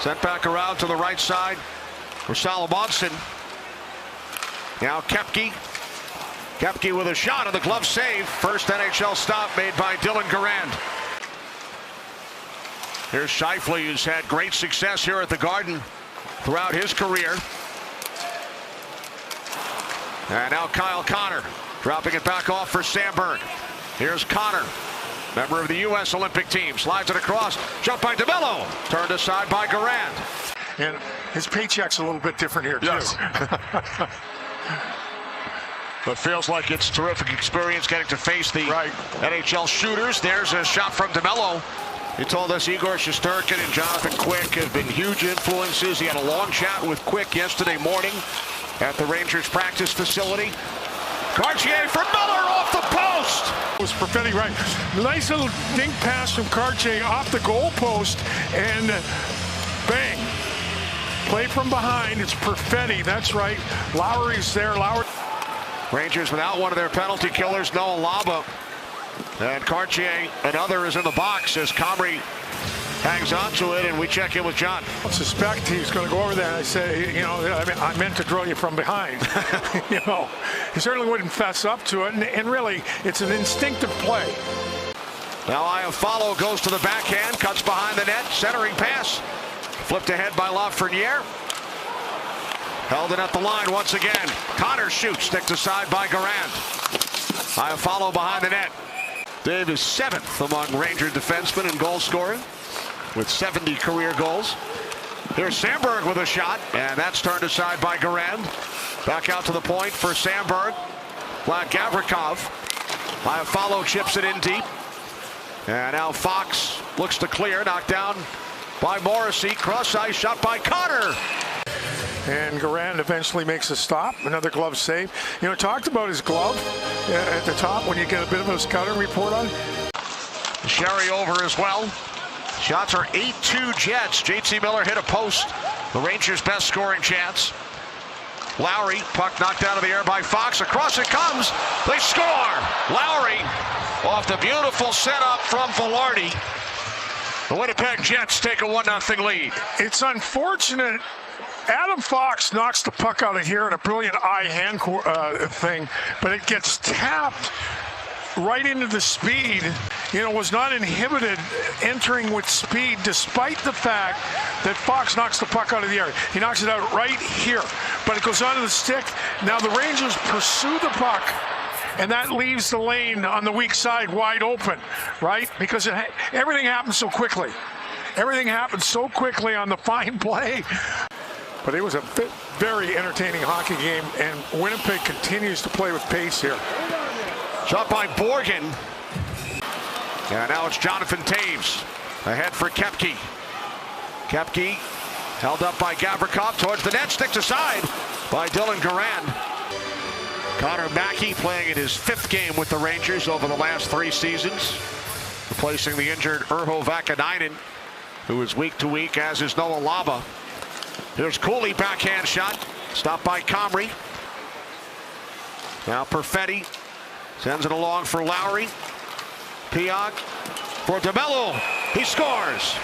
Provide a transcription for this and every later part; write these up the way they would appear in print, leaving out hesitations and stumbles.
Sent back around to the right side for Salomonson. Now Koepke. Koepke with a shot on the glove save. First NHL stop made by Dylan Garand. Here's Scheifele, who's had great success here at the Garden throughout his career. And now Kyle Connor dropping it back off for Sandberg. Here's Connor, member of the U.S. Olympic team, slides it across, jump by DeMello, turned aside by Garand. And his paycheck's a little bit different here, too. Yes. But feels like it's a terrific experience getting to face the NHL shooters. There's a shot from DeMello. He told us Igor Shesterkin and Jonathan Quick have been huge influences. He had a long chat with Quick yesterday morning at the Rangers practice facility. Cartier for Miller off the post. It was Perfetti, right? Nice little dink pass from Cartier off the goal post, and bang. Play from behind. It's Perfetti. That's right. Lowry's there. Lowry. Rangers without one of their penalty killers, Noah Laba. And Cartier, another, is in the box as Comrie hangs on to it, and we check in with John. I suspect he's going to go over there. I say, you know, I meant to drill you from behind. You know, he certainly wouldn't fess up to it, and really, it's an instinctive play. Now Iafallo goes to the backhand, cuts behind the net, centering pass. Flipped ahead by Lafreniere. Held it at the line once again. Connor shoots, sticked aside by Garand. Iafallo behind the net. Dave is 7th among Ranger defensemen in goal scoring with 70 career goals. Here's Sandberg with a shot, and that's turned aside by Garand. Back out to the point for Sandberg. Vlad Gavrikov. Iafallo chips it in deep. And now Fox looks to clear, knocked down by Morrissey. Cross ice shot by Connor. And Garand eventually makes a stop. Another glove save. You know, talked about his glove at the top when you get a bit of a scouting report on. Sherry over as well. Shots are 8-2 Jets. J.T. Miller hit a post. The Rangers' best scoring chance. Lowry, puck knocked out of the air by Fox. Across it comes. They score. Lowry off the beautiful setup from Velarde. The Winnipeg Jets take a 1-0 lead. It's unfortunate. Adam Fox knocks the puck out of here in a brilliant eye-hand thing, but it gets tapped right into the speed. You know, was not inhibited entering with speed, despite the fact that Fox knocks the puck out of the air. He knocks it out right here, but it goes onto the stick. Now the Rangers pursue the puck, and that leaves the lane on the weak side wide open, right? Because everything happens so quickly. Everything happens so quickly on the fine play. But it was a very entertaining hockey game, and Winnipeg continues to play with pace here. Shot by Borgen. And now it's Jonathan Taves. Ahead for Koepke. Koepke held up by Gavrikov towards the net, sticked aside by Dylan Garand. Connor Mackey playing in his 5th game with the Rangers over the last 3 seasons, replacing the injured Urho Vakanainen, who is week to week, as is Noah Laba. Here's Cooley, backhand shot, stopped by Comrie. Now Perfetti sends it along for Lowry. Pionk for DeMello. He scores.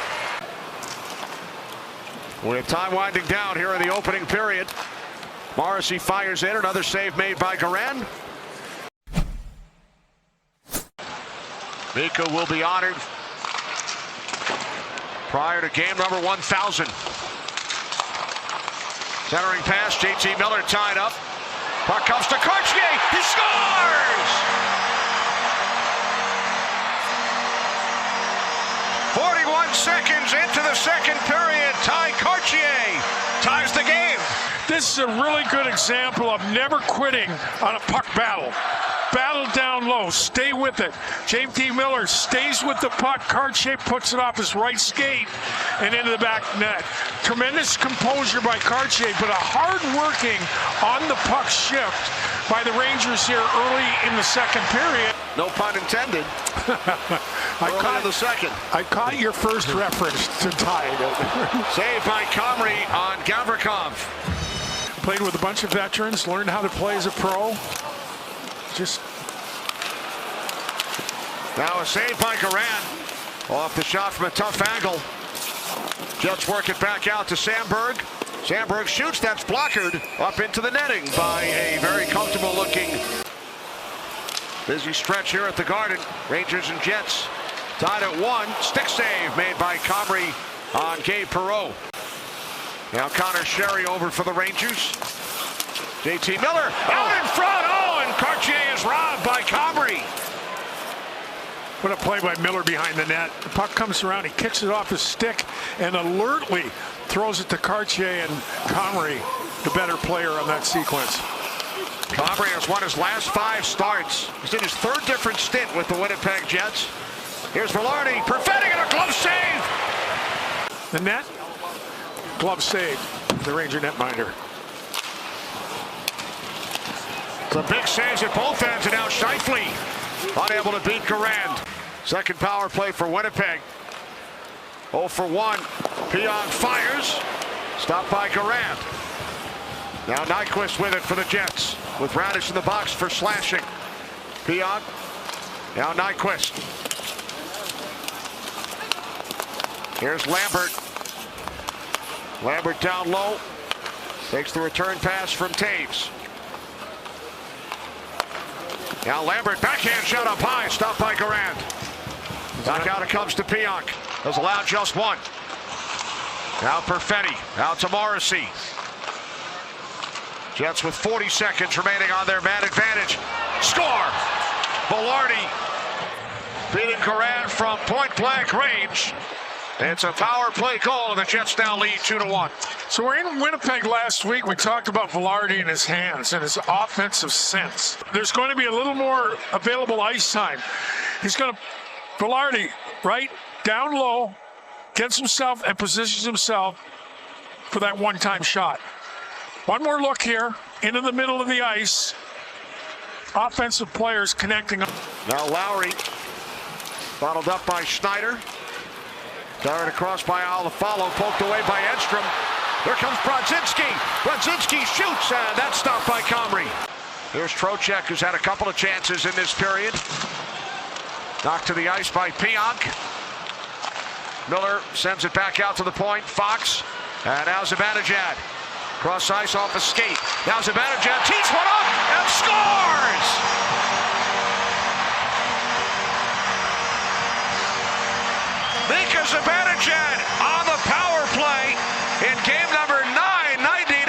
With time winding down here in the opening period. Morrissey fires in, another save made by Garand. Mika will be honored prior to game number 1,000. Centering pass, J.T. Miller tied up. Puck comes to Cartier. He scores! 41 seconds into the second period. Ty Cartier ties the game. This is a really good example of never quitting on a puck battle. Battle down low, stay with it. J.T. Miller stays with the puck. Cartier puts it off his right skate and into the back net. Tremendous composure by Cartier, but a hard-working on the puck shift by the Rangers here early in the second period. No pun intended. I caught your first reference to tie it. Saved by Comrie on Gavrikov. Played with a bunch of veterans, learned how to play as a pro. Just now a save by Garand off the shot from a tough angle. Jets work it back out to Sandberg. Sandberg shoots, that's blockered up into the netting by a very comfortable looking. Busy stretch here at the Garden. Rangers and Jets tied at 1. Stick save made by Comrie on Gabe Perreault. Now Connor Sherry over for the Rangers. JT Miller out in front. Oh, and Cartier is robbed by Comrie. What a play by Miller behind the net. The puck comes around, he kicks it off his stick and alertly throws it to Cartier, and Comrie, the better player on that sequence. Comrie has won his last 5 starts. He's in his 3rd different stint with the Winnipeg Jets. Here's Velarde, perfecting it, a glove save. The net, glove save, the Ranger netminder. The big saves at both ends, and now Scheifele unable to beat Garand. Second power play for Winnipeg. 0 for 1. Pionk fires. Stopped by Garand. Now Nyquist with it for the Jets. With Radish in the box for slashing. Pionk. Now Nyquist. Here's Lambert. Lambert down low. Takes the return pass from Taves. Now Lambert, backhand shot up high, stopped by Garand. Back out it comes to Pionk. Has allowed just 1. Now Perfetti, out to Morrissey. Jets with 40 seconds remaining on their man advantage. Score! Velarde beating Garand from point-blank range. It's a power play goal, and the Jets now lead 2-1. So we're in Winnipeg last week. We talked about Velarde and his hands and his offensive sense. There's going to be a little more available ice time. He's going to, Velarde, right, down low, gets himself and positions himself for that one-time shot. One more look here, into the middle of the ice. Offensive players connecting. Now Lowry, bottled up by Schneider. Fired across by Alafalo, poked away by Edstrom. Here comes Brodzinski. Brodzinski shoots, and that's stopped by Comrie. Here's Trocheck, who's had a couple of chances in this period. Knocked to the ice by Pionk. Miller sends it back out to the point. Fox, and now Zibanejad. Cross ice off a skate. Now Zibanejad tees one up and scores! Mika Zibanejad on the power play in game number 999.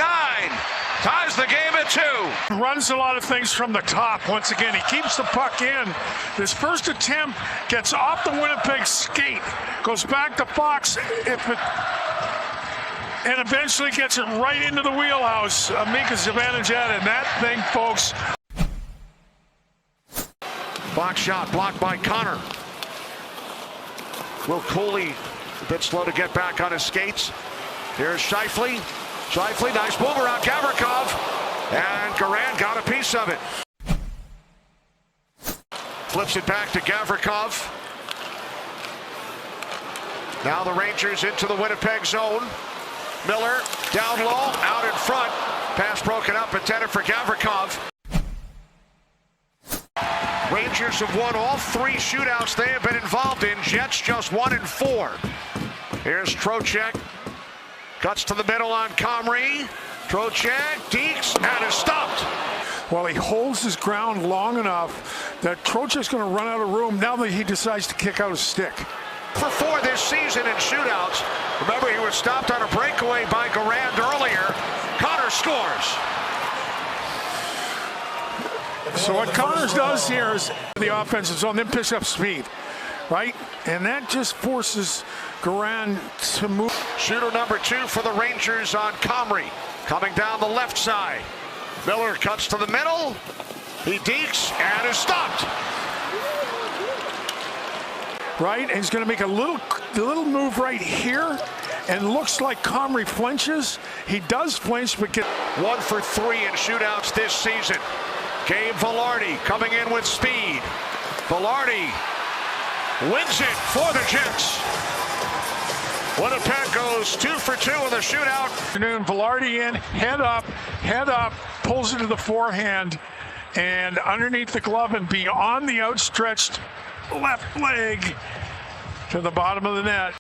Ties the game at 2. Runs a lot of things from the top. Once again, he keeps the puck in. His first attempt gets off the Winnipeg skate, goes back to Fox, and eventually gets it right into the wheelhouse of Mika Zibanejad. And that thing, folks. Box shot blocked by Connor. Will Cooley a bit slow to get back on his skates. Here's Scheifele. Scheifele, nice move around Gavrikov. And Garand got a piece of it. Flips it back to Gavrikov. Now the Rangers into the Winnipeg zone. Miller down low, out in front. Pass broken up, intended for Gavrikov. Rangers have won all 3 shootouts they have been involved in. Jets just 1 and 4. Here's Trocheck. Cuts to the middle on Comrie. Trocheck, Deeks, and is stopped. Well, he holds his ground long enough that Trocheck's going to run out of room now that he decides to kick out his stick. For 4 this season in shootouts. Remember, he was stopped on a breakaway by Garand earlier. Connor scores. So what Connors does here is the offensive zone, then picks up speed, right? And that just forces Garand to move. Shooter number 2 for the Rangers on Comrie. Coming down the left side. Miller cuts to the middle. He deeks and is stopped. Right, and he's going to make a little move right here, and looks like Comrie flinches. He does flinch, but 1 for 3 in shootouts this season. Gabe Velarde coming in with speed. Velarde wins it for the Jets. Winnipeg goes 2 for 2 in the shootout. Velarde in, head up, pulls it to the forehand, and underneath the glove and beyond the outstretched left leg to the bottom of the net.